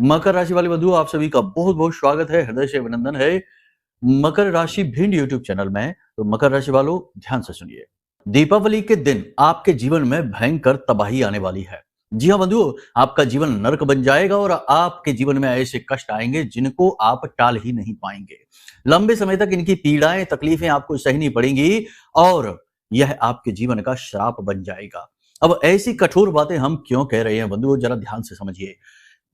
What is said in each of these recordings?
मकर राशि वाले बंधुओं, आप सभी का बहुत बहुत स्वागत है, हृदय से अभिनंदन है मकर राशि भिंड यूट्यूब चैनल में। तो मकर राशि वालों, ध्यान से सुनिए। दीपावली के दिन आपके जीवन में भयंकर तबाही आने वाली है। जी हाँ बंधुओं, आपका जीवन नरक बन जाएगा और आपके जीवन में ऐसे कष्ट आएंगे जिनको आप टाल ही नहीं पाएंगे। लंबे समय तक इनकी पीड़ाएं तकलीफें आपको सहनी पड़ेंगी और यह आपके जीवन का श्राप बन जाएगा। अब ऐसी कठोर बातें हम क्यों कह रहे हैं बंधुओं, जरा ध्यान से समझिए।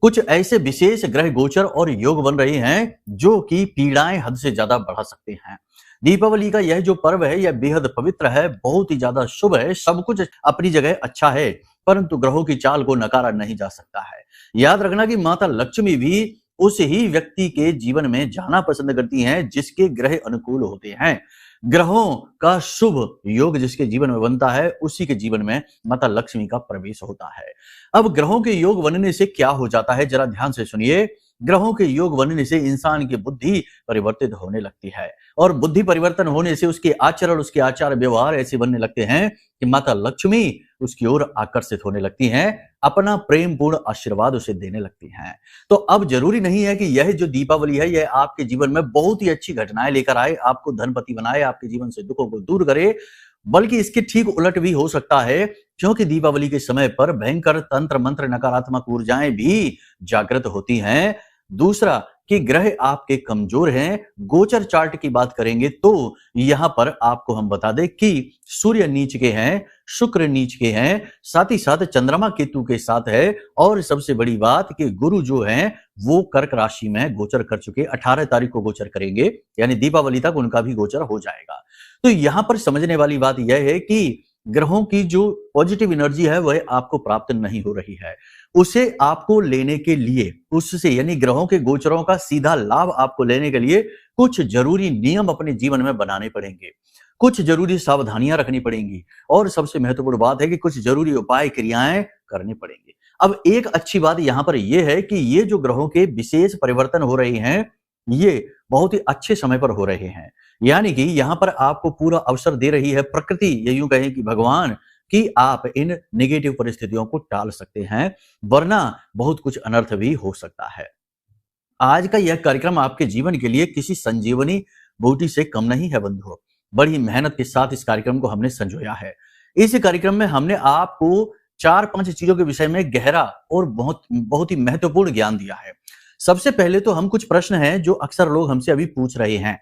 कुछ ऐसे विशेष ग्रह गोचर और योग बन रहे हैं जो कि पीड़ाएं हद से ज्यादा बढ़ा सकते हैं। दीपावली का यह जो पर्व है यह बेहद पवित्र है, बहुत ही ज्यादा शुभ है, सब कुछ अपनी जगह अच्छा है, परंतु ग्रहों की चाल को नकारा नहीं जा सकता है। याद रखना कि माता लक्ष्मी भी उस ही व्यक्ति के जीवन में जाना पसंद करती हैं जिसके ग्रह अनुकूल होते हैं। ग्रहों का शुभ योग जिसके जीवन में बनता है उसी के जीवन में माता लक्ष्मी का प्रवेश होता है। अब ग्रहों के योग बनने से क्या हो जाता है, जरा ध्यान से सुनिए। ग्रहों के योग बनने से इंसान की बुद्धि परिवर्तित होने लगती है और बुद्धि परिवर्तन होने से उसके आचरण, उसके आचार व्यवहार ऐसे बनने लगते हैं कि माता लक्ष्मी उसकी ओर आकर्षित होने लगती हैं, अपना प्रेम पूर्ण आशीर्वाद उसे देने लगती हैं। तो अब जरूरी नहीं है कि यह जो दीपावली है यह आपके जीवन में बहुत ही अच्छी घटनाएं लेकर आए, आपको धनपति बनाए, आपके जीवन से दुखों को दूर करे, बल्कि इसके ठीक उलट भी हो सकता है, क्योंकि दीपावली के समय पर भयंकर तंत्र मंत्र नकारात्मक ऊर्जाएं भी जागृत होती हैं। दूसरा कि ग्रह आपके कमजोर हैं। गोचर चार्ट की बात करेंगे तो यहां पर आपको हम बता दें कि सूर्य नीच के हैं, शुक्र नीच के हैं, साथ ही साथ चंद्रमा केतु के साथ है, और सबसे बड़ी बात कि गुरु जो हैं वो कर्क राशि में गोचर कर चुके, 18 तारीख को गोचर करेंगे, यानी दीपावली तक उनका भी गोचर हो जाएगा। तो यहां पर समझने वाली बात यह है कि ग्रहों की जो पॉजिटिव एनर्जी है वह आपको प्राप्त नहीं हो रही है। उसे आपको लेने के लिए, उससे यानी ग्रहों के गोचरों का सीधा लाभ आपको लेने के लिए कुछ जरूरी नियम अपने जीवन में बनाने पड़ेंगे, कुछ जरूरी सावधानियां रखनी पड़ेंगी, और सबसे महत्वपूर्ण बात है कि कुछ जरूरी उपाय क्रियाएं करनी पड़ेंगी। अब एक अच्छी बात यहां पर यह है कि ये जो ग्रहों के विशेष परिवर्तन हो रहे हैं ये बहुत ही अच्छे समय पर हो रहे हैं, यानी कि यहां पर आपको पूरा अवसर दे रही है प्रकृति, ये यूं कहें कि भगवान, कि आप इन नेगेटिव परिस्थितियों को टाल सकते हैं, वरना बहुत कुछ अनर्थ भी हो सकता है। आज का यह कार्यक्रम आपके जीवन के लिए किसी संजीवनी बूटी से कम नहीं है बंधुओं। बड़ी मेहनत के साथ इस कार्यक्रम को हमने संजोया है। इस कार्यक्रम में हमने आपको 4-5 चीजों के विषय में गहरा और बहुत बहुत ही महत्वपूर्ण ज्ञान दिया है। सबसे पहले तो हम कुछ प्रश्न हैं जो अक्सर लोग हमसे अभी पूछ रहे हैं,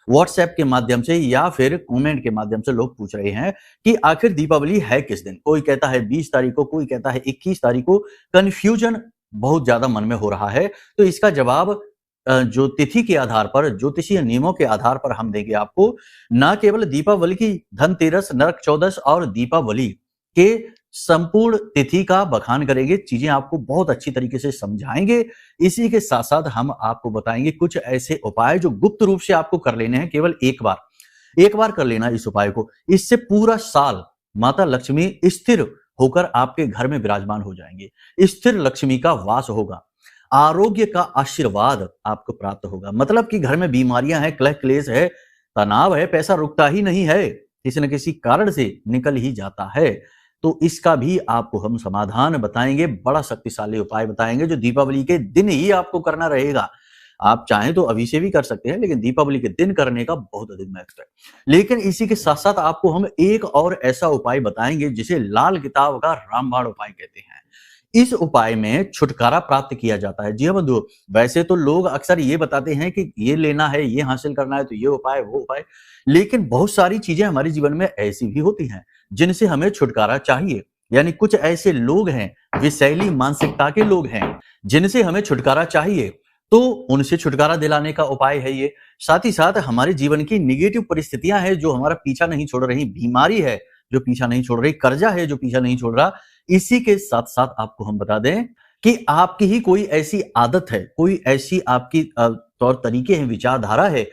व्हाट्सएप के माध्यम से या फिर कमेंट के माध्यम से लोग पूछ रहे हैं कि आखिर दीपावली है किस दिन। कोई कहता है 20 तारीख को, कोई कहता है 21 तारीख को। कंफ्यूजन बहुत ज्यादा मन में हो रहा है, तो इसका जवाब जो तिथि के आधार पर, ज्योतिषीय नियमों के आधार पर हम देंगे आपको। ना केवल दीपावली की धनतेरस, नरक चौदस और दीपावली के संपूर्ण तिथि का बखान करेंगे, चीजें आपको बहुत अच्छी तरीके से समझाएंगे। इसी के साथ साथ हम आपको बताएंगे कुछ ऐसे उपाय जो गुप्त रूप से आपको कर लेने हैं, केवल एक बार कर लेना इस उपाय को। इससे पूरा साल माता लक्ष्मी स्थिर होकर आपके घर में विराजमान हो जाएंगे, स्थिर लक्ष्मी का वास होगा, आरोग्य का आशीर्वाद आपको प्राप्त होगा। मतलब कि घर में बीमारियां हैं, कलह क्लेश है, तनाव है, पैसा रुकता ही नहीं है, किसी न किसी कारण से निकल ही जाता है, तो इसका भी आपको हम समाधान बताएंगे, बड़ा शक्तिशाली उपाय बताएंगे जो दीपावली के दिन ही आपको करना रहेगा। आप चाहें तो अभी से भी कर सकते हैं, लेकिन दीपावली के दिन करने का बहुत अधिक महत्व है। लेकिन इसी के साथ साथ आपको हम एक और ऐसा उपाय बताएंगे जिसे लाल किताब का रामबाण उपाय कहते हैं। इस उपाय में छुटकारा प्राप्त किया जाता है। जी हाँ बंधु, वैसे तो लोग अक्सर ये बताते हैं कि ये लेना है, ये हासिल करना है, तो ये उपाय वो उपाय, लेकिन बहुत सारी चीजें हमारे जीवन में ऐसी भी होती हैं जिनसे हमें छुटकारा चाहिए। यानी कुछ ऐसे लोग हैं, विषैली मानसिकता के लोग हैं, जिनसे हमें छुटकारा चाहिए, तो उनसे छुटकारा दिलाने का उपाय है ये। साथ ही साथ हमारे जीवन की निगेटिव परिस्थितियां हैं जो हमारा पीछा नहीं छोड़ रही, बीमारी है जो पीछा नहीं छोड़ रही, कर्जा है जो पीछा नहीं छोड़ रहा। इसी के साथ साथ आपको हम बता दें कि आपकी ही कोई ऐसी आदत है, कोई ऐसी आपकी तौर तरीके हैं, विचारधारा है,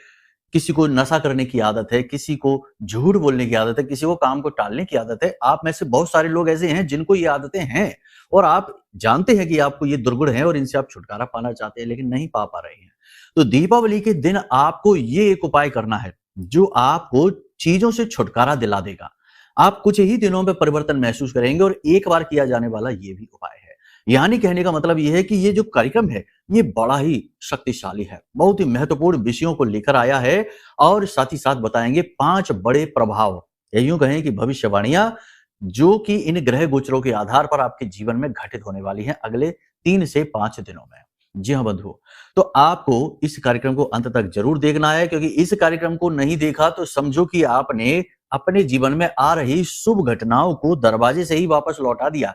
किसी को नशा करने की आदत है, किसी को झूठ बोलने की आदत है, किसी को काम को टालने की आदत है। आप में से बहुत सारे लोग ऐसे हैं जिनको ये आदतें हैं और आप जानते हैं कि आपको ये दुर्गुण है और इनसे आप छुटकारा पाना चाहते हैं, लेकिन नहीं पा रहे हैं। तो दीपावली के दिन आपको ये एक उपाय करना है जो आपको चीजों से छुटकारा दिला देगा। आप कुछ ही दिनों में परिवर्तन महसूस करेंगे और एक बार किया जाने वाला ये भी उपाय है। यानी कहने का मतलब ये है कि ये जो कार्यक्रम है ये बड़ा ही शक्तिशाली है, बहुत ही महत्वपूर्ण विषयों को लेकर आया है और साथ ही साथ बताएंगे 5 बड़े प्रभाव, या यूं कहें कि भविष्यवाणियां जो कि इन ग्रह गोचरों के आधार पर आपके जीवन में घटित होने वाली हैं अगले 3 से 5 दिनों में। जी हाँ बंधुओं, तो आपको इस कार्यक्रम को अंत तक जरूर देखना है, क्योंकि इस कार्यक्रम को नहीं देखा तो समझो कि आपने अपने जीवन में आ रही शुभ घटनाओं को दरवाजे से ही वापस लौटा दिया।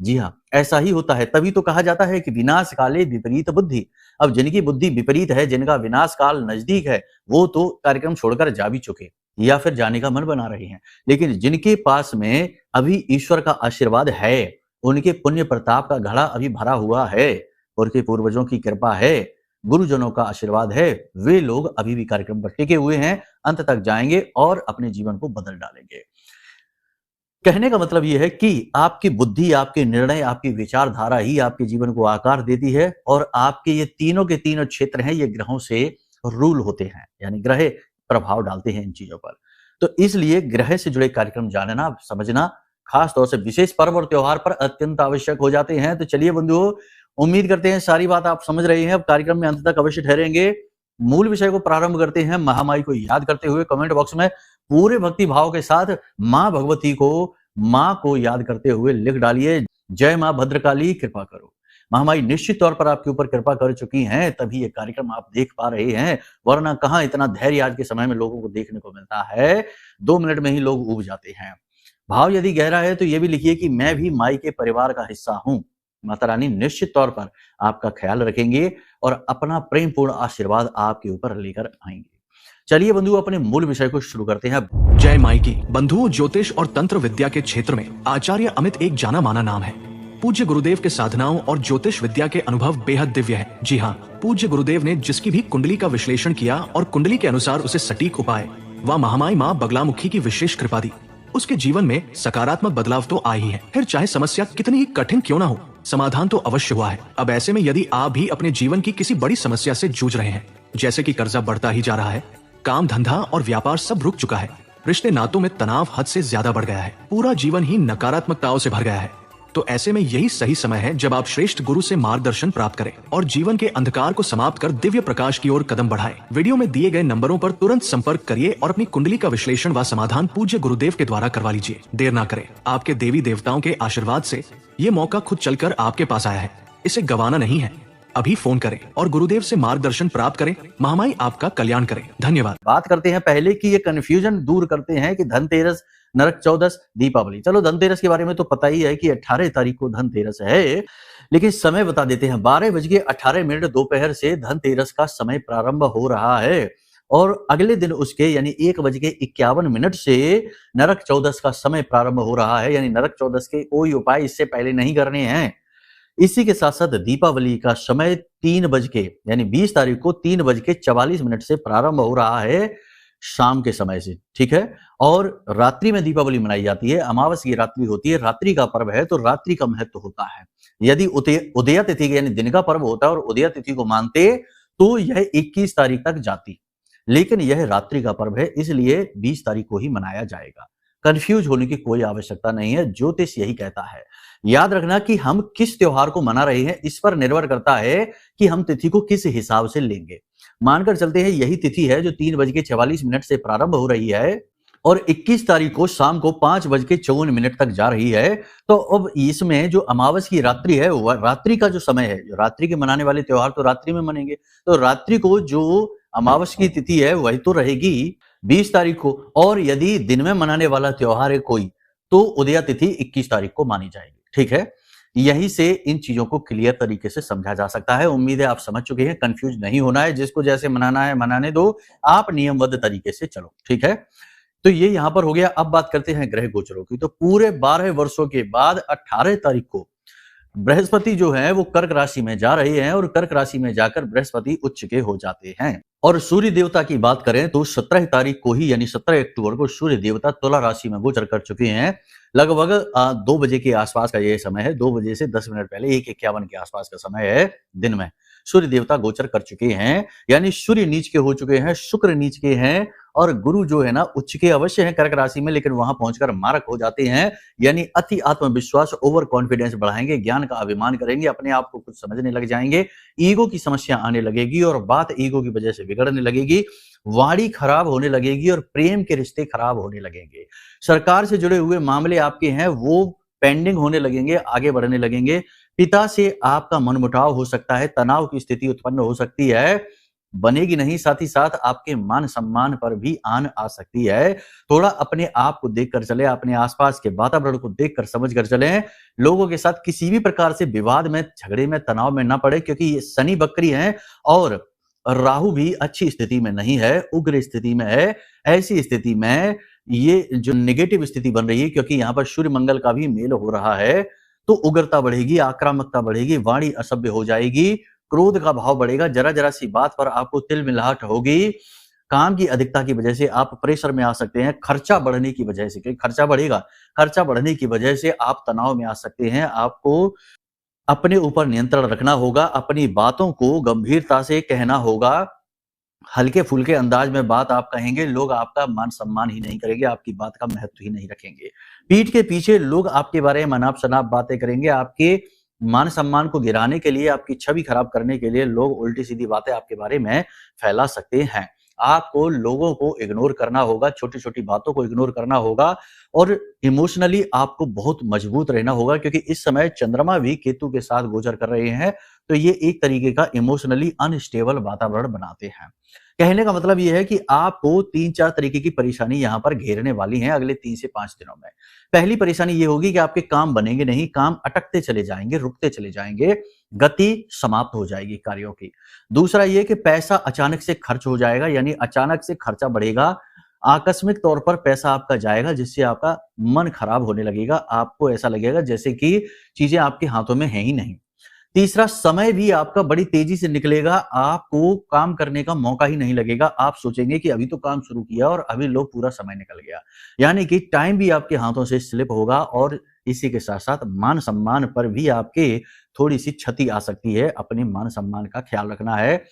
जी हाँ, ऐसा ही होता है, तभी तो कहा जाता है कि विनाश काले विपरीत बुद्धि। अब जिनकी बुद्धि विपरीत है, जिनका विनाश काल नजदीक है, वो तो कार्यक्रम छोड़कर जा भी चुके या फिर जाने का मन बना रहे हैं। लेकिन जिनके पास में अभी ईश्वर का आशीर्वाद है, उनके पुण्य प्रताप का घड़ा अभी भरा हुआ है, उनके पूर्वजों की कृपा है, गुरुजनों का आशीर्वाद है, वे लोग अभी भी कार्यक्रम पर टिके हुए हैं, अंत तक जाएंगे और अपने जीवन को बदल डालेंगे। कहने का मतलब यह है कि आपकी बुद्धि, आपके निर्णय, आपकी विचारधारा ही आपके जीवन को आकार देती है और आपके ये तीनों के तीनों क्षेत्र हैं, ये ग्रहों से रूल होते हैं, यानी ग्रह प्रभाव डालते हैं इन चीजों पर। तो इसलिए ग्रह से जुड़े कार्यक्रम जानना, समझना खास तौर से विशेष पर्व और त्योहार पर अत्यंत आवश्यक हो जाते हैं। तो चलिए बंधुओं, उम्मीद करते हैं सारी बात आप समझ रहे हैं। अब कार्यक्रम में अंत तक अवश्य ठहरेंगे। मूल विषय को प्रारंभ करते हैं महामाई को याद करते हुए। कमेंट बॉक्स में पूरे भक्ति भाव के साथ मां भगवती को, मां को याद करते हुए लिख डालिए, जय मां भद्रकाली कृपा करो। महामाई निश्चित तौर पर आपके ऊपर कृपा कर चुकी हैं, तभी ये कार्यक्रम आप देख पा रहे हैं, वरना कहां इतना धैर्य आज के समय में लोगों को देखने को मिलता है। 2 मिनट में ही लोग ऊब जाते हैं। भाव यदि गहरा है तो ये भी लिखिए कि मैं भी माई के परिवार का हिस्सा हूं। माता रानी निश्चित तौर पर आपका ख्याल रखेंगे और अपना प्रेम पूर्ण आशीर्वाद आपके ऊपर लेकर आएंगे। चलिए बंधु, अपने मूल विषय को शुरू करते हैं। जय माई की। बंधुओं, ज्योतिष और तंत्र विद्या के क्षेत्र में आचार्य अमित एक जाना माना नाम है। पूज्य गुरुदेव के साधनाओं और ज्योतिष विद्या के अनुभव बेहद दिव्य है। जी हाँ, पूज्य गुरुदेव ने जिसकी भी कुंडली का विश्लेषण किया और कुंडली के अनुसार उसे सटीक उपाय व महामाई माँ बगलामुखी की विशेष कृपा दी, उसके जीवन में सकारात्मक बदलाव तो आए ही है। फिर चाहे समस्या कितनी ही कठिन क्यों न हो, समाधान तो अवश्य हुआ है। अब ऐसे में यदि आप भी अपने जीवन की किसी बड़ी समस्या से जूझ रहे हैं, जैसे कि कर्जा बढ़ता ही जा रहा है, काम धंधा और व्यापार सब रुक चुका है, रिश्ते नातों में तनाव हद से ज्यादा बढ़ गया है, पूरा जीवन ही नकारात्मकताओं से भर गया है, तो ऐसे में यही सही समय है जब आप श्रेष्ठ गुरु से मार्गदर्शन प्राप्त करें और जीवन के अंधकार को समाप्त कर दिव्य प्रकाश की ओर कदम बढ़ाएं। वीडियो में दिए गए नंबरों पर तुरंत संपर्क करिए और अपनी कुंडली का विश्लेषण व समाधान पूज्य गुरुदेव के द्वारा करवा लीजिए। देर ना करें, आपके देवी देवताओं के आशीर्वाद से ये मौका खुद चलकर आपके पास आया है, इसे गंवाना नहीं है। अभी फोन करें और गुरुदेव से मार्गदर्शन प्राप्त करें। महामाई आपका कल्याण करें। धन्यवाद। बात करते हैं पहले कि ये कंफ्यूजन दूर करते हैं कि धनतेरस, नरक चौदस, दीपावली। चलो धनतेरस के बारे में तो पता ही है कि 18 तारीख को धनतेरस है, लेकिन समय बता देते हैं। 12:18 दोपहर से धनतेरस का समय प्रारंभ हो रहा है और अगले दिन उसके यानी 1:51 से नरक चौदस का समय प्रारंभ हो रहा है। यानी नरक चौदस के कोई उपाय इससे पहले नहीं करने हैं। इसी के साथ साथ दीपावली का समय 3 बज के यानी 20 तारीख को 3:44 से प्रारंभ हो रहा है शाम के समय से, ठीक है। और रात्रि में दीपावली मनाई जाती है, अमावस की रात्रि होती है, रात्रि का पर्व है तो रात्रि का महत्व होता है। यदि उदया तिथि यानी दिन का पर्व होता है और उदया तिथि को मानते तो यह 21 तारीख तक जाती, लेकिन यह रात्रि का पर्व है इसलिए 20 तारीख को ही मनाया जाएगा। कंफ्यूज होने की कोई आवश्यकता नहीं है, ज्योतिष यही कहता है। याद रखना कि हम किस त्योहार को मना रहे हैं इस पर निर्भर करता है कि हम तिथि को किस हिसाब से लेंगे। मानकर चलते हैं यही तिथि है जो 3:44 से प्रारंभ हो रही है और 21 तारीख को शाम को 5:54 तक जा रही है। तो अब इसमें जो अमावस की रात्रि है, वह रात्रि का जो समय है, जो रात्रि के मनाने वाले त्योहार तो रात्रि में मनेंगे, तो रात्रि को जो अमावस की तिथि है वही तो रहेगी 20 तारीख को। और यदि दिन में मनाने वाला त्योहार है कोई, तो उदया तिथि 21 तारीख को मानी जाएगी, ठीक है। यहीं से इन चीजों को क्लियर तरीके से समझा जा सकता है। उम्मीद है आप समझ चुके हैं, कंफ्यूज नहीं होना है। जिसको जैसे मनाना है मनाने दो, आप नियमबद्ध तरीके से चलो, ठीक है। तो ये यहां पर हो गया। अब बात करते हैं ग्रह गोचरों की। तो पूरे 12 वर्षों के बाद 18 तारीख को बृहस्पति जो है वो कर्क राशि में जा रहे हैं और कर्क राशि में जाकर बृहस्पति उच्च के हो जाते हैं। और सूर्य देवता की बात करें तो 17 तारीख को ही यानी 17 अक्टूबर को सूर्य देवता तुला राशि में गोचर कर चुके हैं। लगभग 2 बजे के आसपास का ये समय है। 2 बजे से 10 मिनट पहले 1:51 के आसपास का समय है दिन में। सूर्य देवता गोचर कर चुके हैं, यानी सूर्य नीच के हो चुके हैं, शुक्र नीच के हैं और गुरु जो है ना उच्च के अवश्य हैं कर्क राशि में, लेकिन वहां पहुंचकर मारक हो जाते हैं। यानी अति आत्मविश्वास, ओवर कॉन्फिडेंस बढ़ाएंगे, ज्ञान का अभिमान करेंगे, अपने आप को कुछ समझने लग जाएंगे, ईगो की समस्या आने लगेगी और बात ईगो की वजह से बिगड़ने लगेगी, वाणी खराब होने लगेगी और प्रेम के रिश्ते खराब होने लगेंगे। सरकार से जुड़े हुए मामले आपके हैं वो पेंडिंग होने लगेंगे, आगे बढ़ने लगेंगे। पिता से आपका मनमुटाव हो सकता है, तनाव की स्थिति उत्पन्न हो सकती है, बनेगी नहीं, साथ ही साथ आपके मान सम्मान पर भी आन आ सकती है। थोड़ा अपने आप को देखकर चले, अपने आसपास के वातावरण को देखकर समझ कर चले, लोगों के साथ किसी भी प्रकार से विवाद में, झगड़े में, तनाव में ना पड़े, क्योंकि ये शनि वक्री हैं और राहु भी अच्छी स्थिति में नहीं है, उग्र स्थिति में है। ऐसी स्थिति में ये जो नेगेटिव स्थिति बन रही है, क्योंकि यहाँ पर सूर्य मंगल का भी मेल हो रहा है, तो उग्रता बढ़ेगी, आक्रामकता बढ़ेगी, वाणी असभ्य हो जाएगी, क्रोध का भाव बढ़ेगा, जरा-जरा सी बात पर आपको तिलमिलाहट होगी, काम की अधिकता की वजह से आप प्रेशर में आ सकते हैं, खर्चा बढ़ने की वजह से, क्योंकि खर्चा बढ़ेगा, खर्चा बढ़ने की वजह से आप तनाव में आ सकते हैं। आपको अपने ऊपर नियंत्रण रखना होगा, अपनी बातों को गंभीरता से कहना होगा, हल्के-फुल्के अंदाज में बात आप कहेंगे, लोग आपका मान-सम्मान ही नहीं करेंगे, आपकी बात का महत्व ही नहीं रखेंगे। पीठ के पीछे लोग आपके बारे में अनाप-शनाप बातें करेंगे, आपके मान-सम्मान को गिराने के लिए, आपकी छवि खराब करने के लिए लोग उल्टी-सीधी बातें आपके बारे में फैला सकते हैं। आपको लोगों को इग्नोर करना होगा, छोटी-छोटी बातों को इग्नोर करना होगा और इमोशनली आपको बहुत मजबूत रहना होगा, क्योंकि इस समय चंद्रमा भी केतु के साथ गोचर कर रहे हैं, तो ये एक तरीके का इमोशनली अनस्टेबल वातावरण बनाते हैं। कहने का मतलब ये है कि आपको 3-4 तरीके की परेशानी यहाँ पर घेरने वाली हैं अगले 3 से 5 दिनों में। पहली परेशानी ये होगी कि आपके काम बनेंगे नहीं, काम अटकते चले जाएंगे, रुकते चले जाएंगे, गति समाप्त हो जाएगी कार्यों की। दूसरा ये कि पैसा अचानक से खर्च हो जाएगा, यानी अचानक से खर्चा बढ़ेगा, आकस्मिक तौर पर पैसा आपका जाएगा, जिससे आपका मन खराब होने लगेगा, आपको ऐसा लगेगा जैसे कि चीजें आपके हाथों में हैं ही नहीं। तीसरा, समय भी आपका बड़ी तेजी से निकलेगा, आपको काम करने का मौका ही नहीं लगेगा, आप सोचेंगे कि अभी तो काम शुरू किया और अभी लो पूरा समय निकल गया। यानी कि टाइम भी आपके हाथों से स्लिप होगा और इसी के साथ-साथ मान-सम्मान पर भी आपके थोड़ी-सी क्षति आ सकती है, अपने मान-सम्मान का ख्याल रखना है।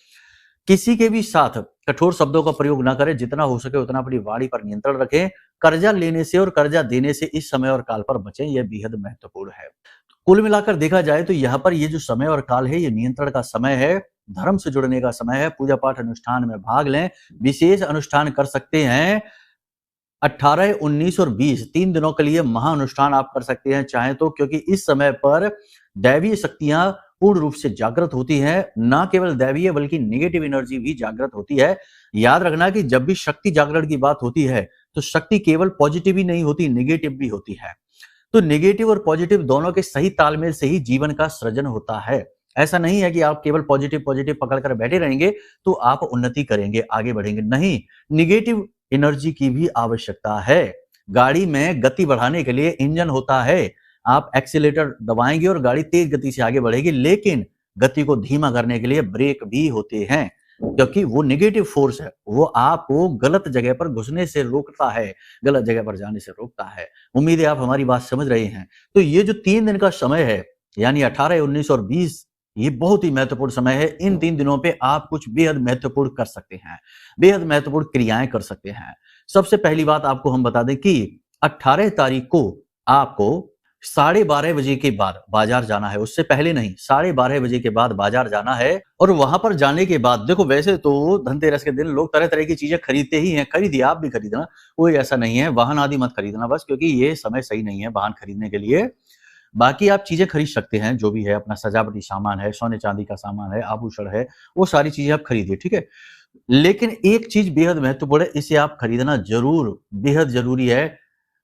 किसी के भी साथ कठोर शब्दों का प्रयोग ना करें, जितना हो सके उतना अपनी वाणी पर नियंत्रण रखें। कर्जा लेने से और कर्जा देने से इस समय और काल पर बचें, यह बेहद महत्वपूर्ण है। कुल मिलाकर देखा जाए तो यहाँ पर ये जो समय और काल है, ये नियंत्रण का समय है, धर्म से जुड़ने का समय है, पूजा पाठ अनुष्ठान में भाग लें, विशेष अनुष्ठान कर सकते हैं। 18, 19 और 20 3 दिनों के लिए महाअनुष्ठान आप कर सकते हैं चाहें तो, क्योंकि इस समय पर दैवीय शक्तियां पूर्ण रूप से जागृत होती हैं। ना केवल दैवीय बल्कि नेगेटिव एनर्जी भी जागृत होती है। याद रखना कि जब भी शक्ति जागरण की बात होती है तो शक्ति केवल पॉजिटिव ही नहीं होती, नेगेटिव भी होती है। तो नेगेटिव और पॉजिटिव दोनों के सही तालमेल से ही जीवन का सृजन होता है। ऐसा नहीं है कि आप केवल पॉजिटिव पॉजिटिव पकड़कर बैठे रहेंगे तो आप उन्नति करेंगे, आगे बढ़ेंगे, नहीं, नेगेटिव एनर्जी की भी आवश्यकता है। गाड़ी में गति बढ़ाने के लिए इंजन होता है, आप एक्सीलेटर दबाएंगे और गाड़ी तेज गति से आगे बढ़ेगी, लेकिन गति को धीमा करने के लिए ब्रेक भी होते हैं, क्योंकि वो नेगेटिव फोर्स है, वो आपको गलत जगह पर घुसने से रोकता है, गलत जगह पर जाने से रोकता है। उम्मीद है आप हमारी बात समझ रहे हैं। तो ये जो 3 दिन का समय है, यानी 18, 19 और 20, ये बहुत ही महत्वपूर्ण समय है। इन 3 दिनों पे आप कुछ बेहद महत्वपूर्ण कर सकते हैं, बेहद महत्वपूर्ण क्रियाएं कर सकते हैं। सबसे पहली बात आपको हम बता दें कि 18 तारीख को आपको 12:30 बजे के बाद बाजार जाना है, उससे पहले नहीं, 12:30 बजे के बाद बाजार जाना है। और वहां पर जाने के बाद देखो, वैसे तो धनतेरस के दिन लोग तरह तरह की चीजें खरीदते ही हैं, खरीदिए, आप भी खरीदना, कोई ऐसा नहीं है। वाहन आदि मत खरीदना बस, क्योंकि ये समय सही नहीं है वाहन खरीदने के लिए। बाकी आप चीजें खरीद सकते हैं, जो भी है अपना सजावटी सामान है, सोने चांदी का सामान है, आभूषण है, वो सारी चीजें आप खरीदिए, ठीक है। लेकिन एक चीज बेहद महत्वपूर्ण है, इसे आप खरीदना जरूर, बेहद जरूरी है।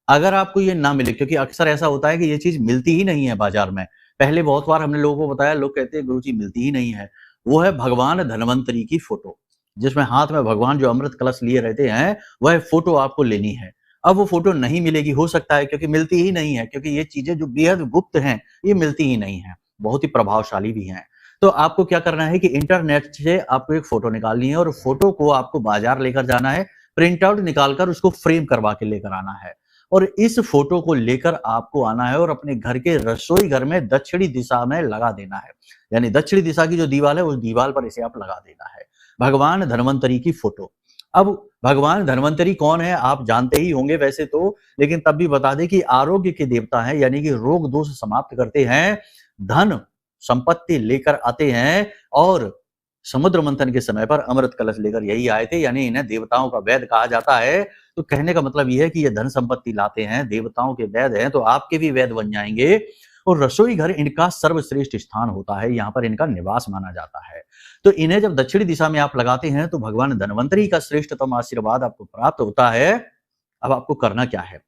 अगर आपको ये ना मिले, क्योंकि अक्सर ऐसा होता है कि ये चीज मिलती ही नहीं है बाजार में। पहले बहुत बार हमने लोगों को बताया, लोग कहते हैं गुरुजी मिलती ही नहीं है। वो है भगवान धन्वंतरी की फोटो, जिसमें हाथ में भगवान जो अमृत कलश लिए रहते हैं, वह फोटो आपको लेनी है। अब वो फोटो नहीं मिलेगी, हो सकता है क्योंकि मिलती ही नहीं है, क्योंकि ये चीजें जो बेहद गुप्त हैं, ये मिलती ही नहीं है, बहुत ही प्रभावशाली भी हैं। तो आपको क्या करना है कि इंटरनेट से आपको एक फोटो निकालनी है और फोटो को आपको बाजार लेकर जाना है, प्रिंट आउट निकालकर उसको फ्रेम करवा के लेकर आना है और इस फोटो को लेकर आपको आना है और अपने घर के रसोई घर में दक्षिणी दिशा में लगा देना है। यानी दक्षिणी दिशा की जो दीवार है उस दीवार पर इसे आप लगा देना है। भगवान धन्वंतरी की फोटो। अब भगवान धन्वंतरी कौन है आप जानते ही होंगे वैसे तो, लेकिन तब भी बता दें कि आरोग्य के देवता हैं, यानी कि रोग दोष समाप्त करते हैं, धन संपत्ति लेकर आते हैं और समुद्र मंथन के समय पर अमृत कलश लेकर यही आए थे, यानी इन्हें देवताओं का वैद्य कहा जाता है। तो कहने का मतलब यह है कि ये धन संपत्ति लाते हैं, देवताओं के वैद्य हैं, तो आपके भी वैद्य बन जाएंगे। और रसोई घर इनका सर्वश्रेष्ठ स्थान होता है, यहाँ पर इनका निवास माना जाता है। तो इन्हें जब दक्षिणी दिशा में आप लगाते हैं तो भगवान धन्वंतरी का श्रेष्ठतम आशीर्वाद आपको प्राप्त होता है। अब आपको करना क्या है,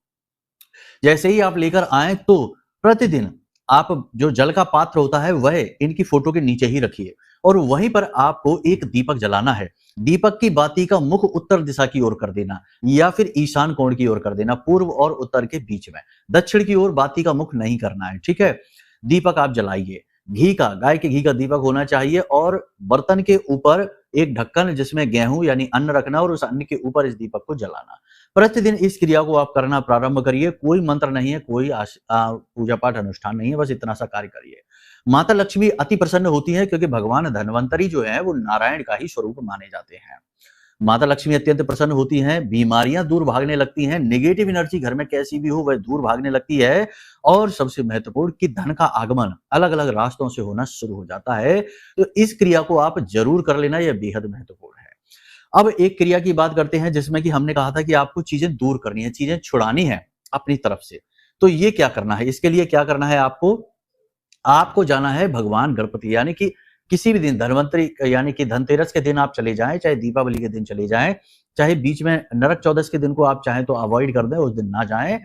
जैसे ही आप लेकर आए तो प्रतिदिन आप जो जल का पात्र होता है वह इनकी फोटो के नीचे ही रखिए और वहीं पर आपको एक दीपक जलाना है। दीपक की बाती का मुख उत्तर दिशा की ओर कर देना या फिर ईशान कोण की ओर कर देना, पूर्व और उत्तर के बीच में। दक्षिण की ओर बाती का मुख नहीं करना है, ठीक है। दीपक आप जलाइए, घी का, गाय के घी का दीपक होना चाहिए और बर्तन के ऊपर एक ढक्कन जिसमें गेहूं यानी अन्न रखना और उस अन्न के ऊपर इस दीपक को जलाना। प्रतिदिन इस क्रिया को आप करना प्रारंभ करिए। कोई मंत्र नहीं है, कोई पूजा पाठ अनुष्ठान नहीं है, बस इतना सा कार्य करिए। माता लक्ष्मी अति प्रसन्न होती है क्योंकि भगवान धन्वंतरी जो है वो नारायण का ही स्वरूप माने जाते हैं। माता लक्ष्मी अत्यंत प्रसन्न होती हैं, बीमारियां दूर भागने लगती हैं, नेगेटिव एनर्जी घर में कैसी भी हो वह दूर भागने लगती है और सबसे महत्वपूर्ण कि धन का आगमन अलग अलग रास्तों से होना शुरू हो जाता है। तो इस क्रिया को आप जरूर कर लेना, यह बेहद महत्वपूर्ण है। अब एक क्रिया की बात करते हैं जिसमें कि हमने कहा था कि आपको चीजें दूर करनी है, चीजें छुड़ानी है अपनी तरफ से। तो ये क्या करना है, इसके लिए क्या करना है, आपको जाना है भगवान गणपति, यानी कि किसी भी दिन धन्वंतरी यानी कि धनतेरस के दिन आप चले जाएं, चाहे दीपावली के दिन चले जाएं, चाहे बीच में नरक चौदस के दिन को आप चाहें तो अवॉइड कर दें, उस दिन ना जाएं।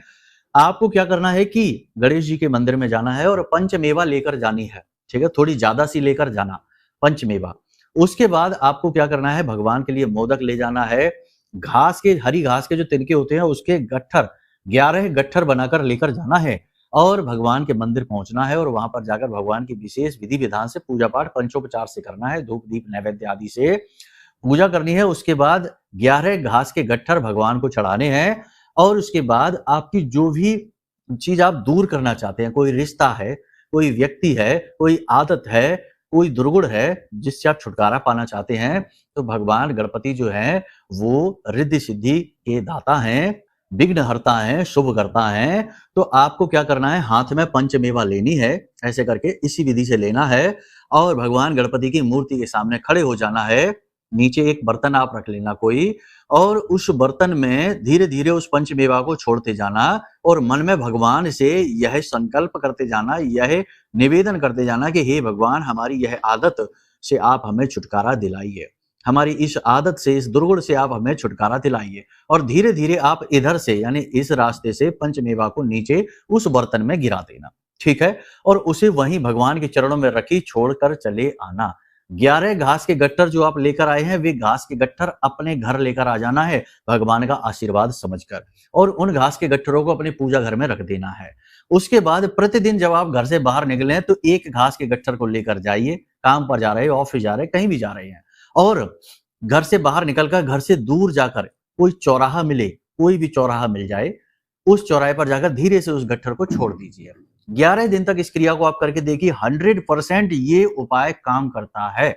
आपको क्या करना है कि गणेश जी के मंदिर में जाना है और पंचमेवा लेकर जानी है, ठीक है, थोड़ी ज्यादा सी लेकर जाना पंचमेवा। उसके बाद आपको क्या करना है, भगवान के लिए मोदक ले जाना है, घास के, हरी घास के जो तिनके होते हैं उसके गट्ठर 11 गट्ठर बनाकर लेकर जाना है और भगवान के मंदिर पहुंचना है और वहां पर जाकर भगवान की विशेष विधि विधान से पूजा पाठ पंचोपचार से करना है, धूप दीप नैवेद्य आदि से पूजा करनी है। उसके बाद 11 घास के गट्ठर भगवान को चढ़ाने हैं और उसके बाद आपकी जो भी चीज आप दूर करना चाहते हैं, कोई रिश्ता है, कोई व्यक्ति है, कोई आदत है, कोई दुर्गुण है जिससे आप छुटकारा पाना चाहते हैं, तो भगवान गणपति जो है वो रिद्धि सिद्धि के दाता हैं, विघ्न हरता है, शुभ करता है। तो आपको क्या करना है, हाथ में पंचमेवा लेनी है, ऐसे करके इसी विधि से लेना है और भगवान गणपति की मूर्ति के सामने खड़े हो जाना है। नीचे एक बर्तन आप रख लेना कोई और उस बर्तन में धीरे धीरे उस पंचमेवा को छोड़ते जाना और मन में भगवान से यह संकल्प करते जाना, यह निवेदन करते जाना कि हे भगवान, हमारी यह आदत से आप हमें छुटकारा दिलाइए, हमारी इस आदत से, इस दुर्गुण से आप हमें छुटकारा दिलाइए। और धीरे धीरे आप इधर से यानी इस रास्ते से पंचमेवा को नीचे उस बर्तन में गिरा देना, ठीक है, और उसे वहीं भगवान के चरणों में रखी छोड़कर चले आना। 11 घास के गट्ठर जो आप लेकर आए हैं वे घास के गट्ठर अपने घर लेकर आ जाना है भगवान का आशीर्वाद समझकर और उन घास के गट्ठरों को अपने पूजा घर में रख देना है। उसके बाद प्रतिदिन जब आप घर से बाहर निकले तो एक घास के गट्ठर को लेकर जाइए, काम पर जा रहे हैं, ऑफिस जा रहे हैं, कहीं भी जा रहे हैं, और घर से बाहर निकलकर घर से दूर जाकर कोई चौराहा मिले, कोई भी चौराहा मिल जाए, उस चौराहे पर जाकर धीरे से उस गट्ठर को छोड़ दीजिए। 11 दिन तक इस क्रिया को आप करके देखिए, 100% ये उपाय काम करता है।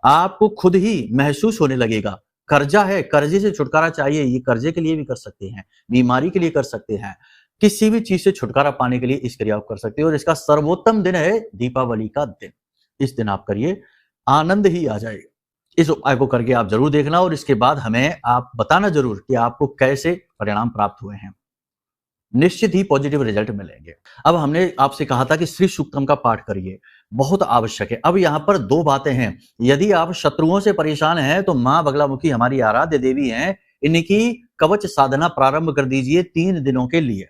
आपको खुद ही महसूस होने लगेगा। कर्जा है, कर्जे से छुटकारा चाहिए, ये कर्जे के लिए भी कर सकते हैं, बीमारी के लिए कर सकते हैं, किसी भी चीज से छुटकारा पाने के लिए इस क्रिया को कर सकते हैं। और इसका सर्वोत्तम दिन है दीपावली का दिन। इस दिन आप करिए, आनंद ही आ जाएगा। इस उपाय को करके आप जरूर देखना और इसके बाद हमें आप बताना जरूर कि आपको कैसे परिणाम प्राप्त हुए हैं। निश्चित ही पॉजिटिव रिजल्ट मिलेंगे। अब हमने आपसे कहा था कि श्री सूक्तम का पाठ करिए, बहुत आवश्यक है। अब यहाँ पर 2 बातें हैं। यदि आप शत्रुओं से परेशान हैं तो मां बगलामुखी हमारी आराध्य देवी हैं, इनकी कवच साधना प्रारंभ कर दीजिए 3 दिनों के लिए।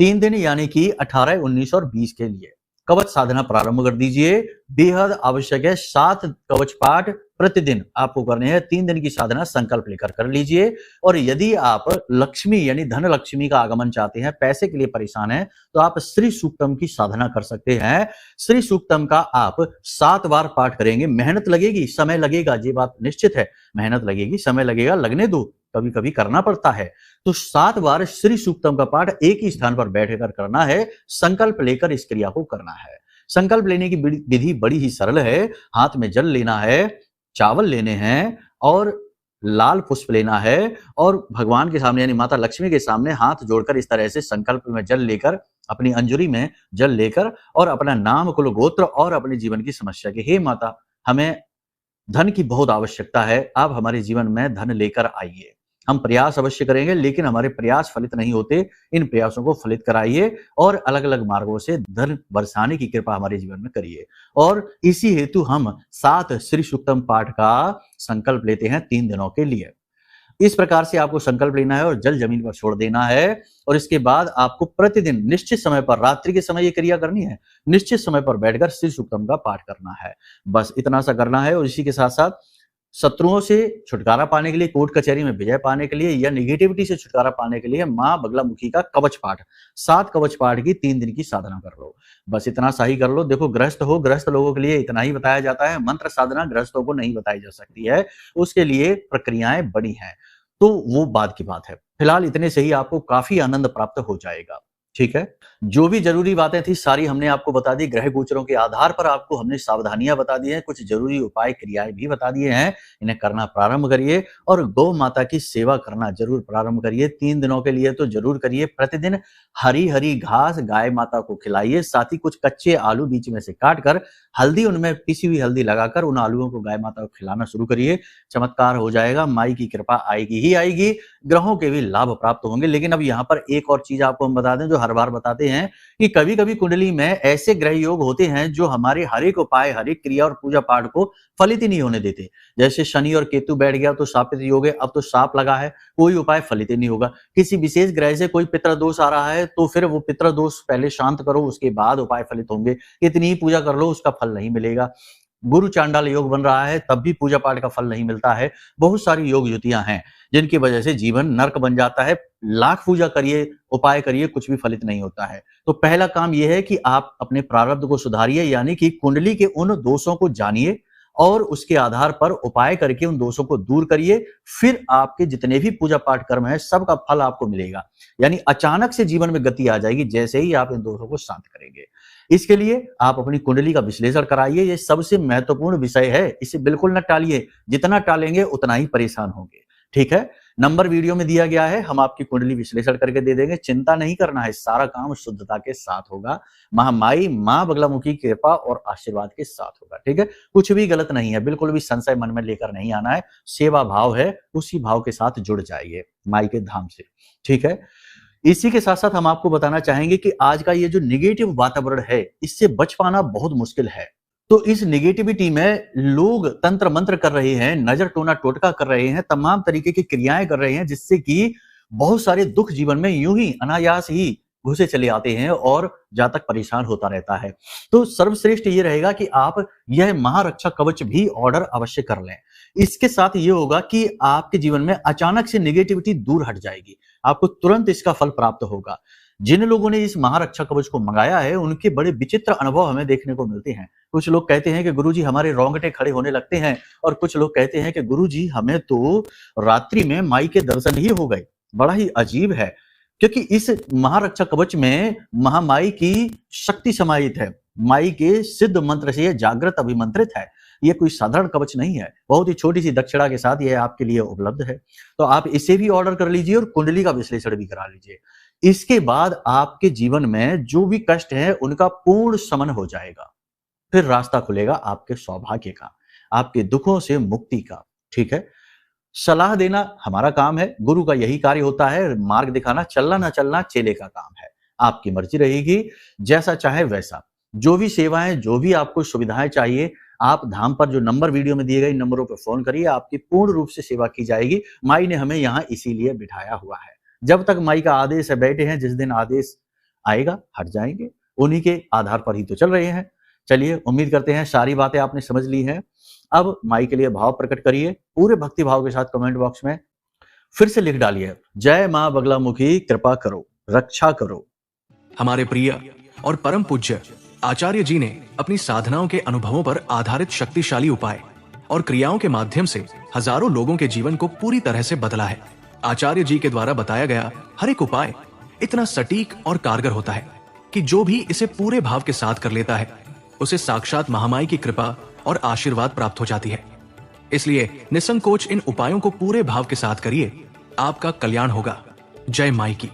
3 दिन यानी कि 18, 19 और 20 के लिए कवच साधना प्रारंभ कर दीजिए। बेहद आवश्यक है, 7 कवच पाठ प्रतिदिन आपको करने हैं। 3 दिन की साधना संकल्प लेकर कर लीजिए। और यदि आप लक्ष्मी यानी धन लक्ष्मी का आगमन चाहते हैं, पैसे के लिए परेशान हैं, तो आप श्री सूक्तम की साधना कर सकते हैं। श्री सूक्तम का आप 7 बार पाठ करेंगे। मेहनत लगेगी, समय लगेगा, ये बात निश्चित है। मेहनत लगेगी, समय लगेगा, लगने दो, कभी कभी करना पड़ता है। तो 7 बार श्री सूक्तम का पाठ एक ही स्थान पर बैठकर करना है। संकल्प लेकर इस क्रिया को करना है। संकल्प लेने की विधि बड़ी ही सरल है। हाथ में जल लेना है, चावल लेने हैं और लाल पुष्प लेना है और भगवान के सामने यानी माता लक्ष्मी के सामने हाथ जोड़कर इस तरह से संकल्प में जल लेकर, अपनी अंजुरी में जल लेकर और अपना नाम, कुल, गोत्र और अपने जीवन की समस्या के, हे माता, हमें धन की बहुत आवश्यकता है, आप हमारे जीवन में धन लेकर आइए। हम प्रयास अवश्य करेंगे, लेकिन हमारे प्रयास फलित नहीं होते। इन प्रयासों को फलित कराइए और अलग अलग मार्गों से धन बरसाने की कृपा हमारे जीवन में करिए। और इसी हेतु हम 7 श्री सूक्तम पाठ का संकल्प लेते हैं 3 दिनों के लिए। इस प्रकार से आपको संकल्प लेना है और जल जमीन पर छोड़ देना है। और इसके बाद आपको प्रतिदिन निश्चित समय पर, रात्रि के समय ये क्रिया करनी है, निश्चित समय पर बैठकर श्री सूक्तम का पाठ करना है। बस इतना सा करना है। और इसी के साथ साथ शत्रुओं से छुटकारा पाने के लिए, कोर्ट कचहरी में विजय पाने के लिए या निगेटिविटी से छुटकारा पाने के लिए मां बगलामुखी का कवच पाठ, 7 कवच पाठ की 3 दिन की साधना कर लो। बस इतना सा ही कर लो। देखो, गृहस्थ हो, गृहस्थ लोगों के लिए इतना ही बताया जाता है। मंत्र साधना गृहस्थों को नहीं बताई जा सकती है, उसके लिए प्रक्रियाएं बड़ी हैं, तो वो बाद की बात है। फिलहाल इतने से ही आपको काफी आनंद प्राप्त हो जाएगा। ठीक है, जो भी जरूरी बातें थी सारी हमने आपको बता दी। ग्रह गोचरों के आधार पर आपको हमने सावधानियां बता दी हैं, कुछ जरूरी उपाय क्रियाएं भी बता दिए हैं। इन्हें करना प्रारंभ करिए और गौ माता की सेवा करना जरूर प्रारंभ करिए। 3 दिनों के लिए तो जरूर करिए। प्रतिदिन हरी हरी घास गाय माता को खिलाइए। साथ ही कुछ कच्चे आलू बीच में से काट कर हल्दी, उनमें पिसी हुई हल्दी लगाकर उन आलूओं को गाय माता को खिलाना शुरू करिए। चमत्कार हो जाएगा, माई की कृपा आएगी ही आएगी, ग्रहों के भी लाभ प्राप्त होंगे। लेकिन अब यहाँ पर एक और चीज आपको हम बता दें, जो हर बार बताते हैं कि कभी कभी कुंडली में ऐसे ग्रह योग होते हैं जो हमारे हर एक उपाय, हर एक क्रिया और पूजा पाठ को फलित ही नहीं होने देते। जैसे शनि और केतु बैठ गया तो शापित योग है, अब तो शाप लगा है, कोई उपाय फलित ही नहीं होगा। किसी विशेष ग्रह से कोई पितृ दोष आ रहा है तो फिर वो पितृ दोष पहले शांत करो, उसके बाद उपाय फलित होंगे। इतनी ही पूजा कर लो, उसका फल नहीं मिलेगा। गुरु चांडाल योग बन रहा है तब भी पूजा पाठ का फल नहीं मिलता है। बहुत सारी योग युतियां हैं जिनकी वजह से जीवन नर्क बन जाता है। लाख पूजा करिए, उपाय करिए, कुछ भी फलित नहीं होता है। तो पहला काम यह है कि आप अपने प्रारब्ध को सुधारिए, यानी कि कुंडली के उन दोषों को जानिए और उसके आधार पर उपाय करके उन दोषों को दूर करिए। फिर आपके जितने भी पूजा पाठ कर्म है सबका फल आपको मिलेगा। यानी अचानक से जीवन में गति आ जाएगी जैसे ही आप इन दोषों को शांत करेंगे। इसके लिए आप अपनी कुंडली का विश्लेषण कराइए, ये सबसे महत्वपूर्ण विषय है, इसे बिल्कुल न टालिए। जितना टालेंगे उतना ही परेशान होंगे। ठीक है, नंबर वीडियो में दिया गया है, हम आपकी कुंडली विश्लेषण करके दे देंगे। चिंता नहीं करना है, सारा काम शुद्धता के साथ होगा। महामाई मां बगलामुखी की कृपा और आशीर्वाद के साथ होगा। ठीक है, कुछ भी गलत नहीं है, बिल्कुल भी संशय मन में लेकर नहीं आना है। सेवा भाव है, उसी भाव के साथ जुड़ जाइए माई के धाम से। ठीक है, इसी के साथ साथ हम आपको बताना चाहेंगे कि आज का ये जो निगेटिव वातावरण है, इससे बच पाना बहुत मुश्किल है। तो इस निगेटिविटी में लोग तंत्र मंत्र कर रहे हैं, नजर टोना टोटका कर रहे हैं, तमाम तरीके की क्रियाएं कर रहे हैं, जिससे कि बहुत सारे दुख जीवन में यूं ही अनायास ही घुसे चले आते हैं और जहां तक परेशान होता रहता है। तो सर्वश्रेष्ठ ये रहेगा कि आप यह महारक्षा कवच भी ऑर्डर अवश्य कर लें। इसके साथ ये होगा कि आपके जीवन में अचानक से निगेटिविटी दूर हट जाएगी, आपको तुरंत इसका फल प्राप्त होगा। जिन लोगों ने इस महारक्षा कवच को मंगाया है उनके बड़े विचित्र अनुभव हमें देखने को मिलते हैं। कुछ लोग कहते हैं कि गुरुजी हमारे रोंगटे खड़े होने लगते हैं, और कुछ लोग कहते हैं कि गुरुजी हमें तो रात्रि में माई के दर्शन ही हो गए। बड़ा ही अजीब है, क्योंकि इस महारक्षा कवच में महामाई की शक्ति समाहित है। माई के सिद्ध मंत्र से यह जागृत अभिमंत्रित है। यह कोई साधारण कवच नहीं है, बहुत ही छोटी सी दक्षिणा के साथ यह आपके लिए उपलब्ध है। तो आप इसे भी ऑर्डर कर लीजिए और कुंडली का विश्लेषण भी करा लीजिए। इसके बाद आपके जीवन में जो भी कष्ट है उनका पूर्ण शमन हो जाएगा। फिर रास्ता खुलेगा आपके सौभाग्य का, आपके दुखों से मुक्ति का। ठीक है, सलाह देना हमारा काम है, गुरु का यही कार्य होता है, मार्ग दिखाना। चलना ना चलना चेले का काम है। आपकी मर्जी रहेगी, जैसा चाहे वैसा। जो भी सेवाएं, जो भी आपको सुविधाएं चाहिए, आप धाम पर जो नंबर वीडियो में दिए गए नंबरों पर फोन करिए, आपकी पूर्ण रूप से सेवा की जाएगी। माई ने हमें यहाँ इसीलिए बिठाया हुआ है। जब तक माई का आदेश है, बैठे हैं, जिस दिन आदेश आएगा हट जाएंगे। उन्हीं के आधार पर ही तो चल रहे हैं। चलिए, उम्मीद करते हैं सारी बातें आपने समझ ली हैं। अब माई के लिए भाव प्रकट करिए पूरे भक्ति भाव के साथ कमेंट बॉक्स में फिर से लिख डालिए, जय मां बगलामुखी कृपा करो, रक्षा करो। हमारे प्रिय और परम पूज्य आचार्य जी ने अपनी साधनाओं के अनुभवों पर आधारित शक्तिशाली उपाय और क्रियाओं के माध्यम से हजारों लोगों के जीवन को पूरी तरह से बदला है। आचार्य जी के द्वारा बताया गया हर एक उपाय इतना सटीक और कारगर होता है कि जो भी इसे पूरे भाव के साथ कर लेता है उसे साक्षात महामाई की कृपा और आशीर्वाद प्राप्त हो जाती है। इसलिए निसंकोच इन उपायों को पूरे भाव के साथ करिए, आपका कल्याण होगा। जय माई की।